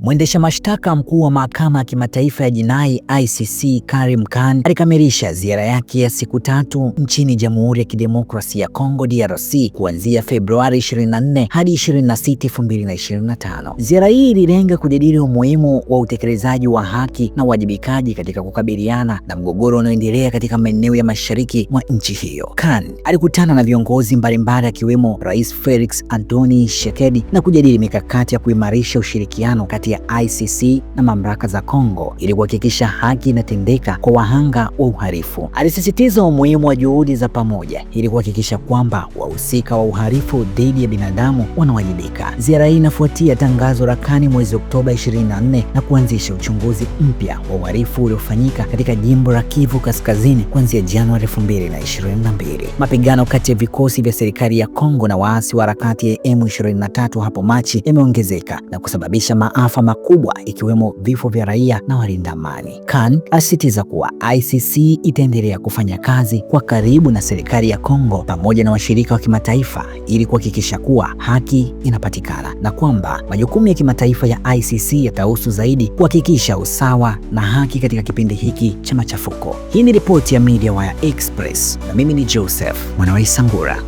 Mwendesha mashtaka mkuu wa mahakama ya kimataifa ya jinai ICC Karim Khan alikamilisha ziara yake ya siku 3 nchini Jamhuri ya Kidemokrasia ya Kongo DRC kuanzia Februari 24 hadi 26, 2025. Ziara hii ililenga kujadili umuhimu wa utekelezaji wa haki na uwajibikaji katika kukabiliana na mgogoro unaoendelea katika maeneo ya mashariki mwa nchi hiyo. Khan alikutana na viongozi mbalimbali akiwemo Rais Felix Antoine Tshisekedi na kujadili mikakati ya kuimarisha ushirikiano kati ya ICC na mamlaka za Kongo ili kuhakikisha haki inatendeka kwa wahanga wa uhalifu. Alisisitiza umuhimu wa juhudi za pamoja ili kuhakikisha kwamba wahusika wa uhalifu dhidi ya binadamu wanawajibika. Ziara hii inafuatia tangazo la Khan mwezi Oktoba 24 na kuanzisha uchunguzi mpya wa uhalifu uliofanyika katika jimbo la Kivu Kaskazini kuanzia Januari 2022. Mapigano kati ya vikosi vya serikali ya Kongo na waasi wa harakati ya M23 hapo Machi yameongezeka na kusababisha maafa makubwa ikiwemo vifo vya raia na walinda amani. Khan alisisitiza kuwa ICC itaendelea kufanya kazi kwa karibu na serikali ya Kongo pamoja na washirika wa kimataifa ili kuhakikisha kuwa haki inapatikana na kwamba majukumu ya kimataifa ya ICC yatahusu zaidi kuhakikisha usawa na haki katika kipindi hiki cha machafuko. Hii ni ripoti ya Media Wire Express na mimi ni Joseph Mwanaisangura.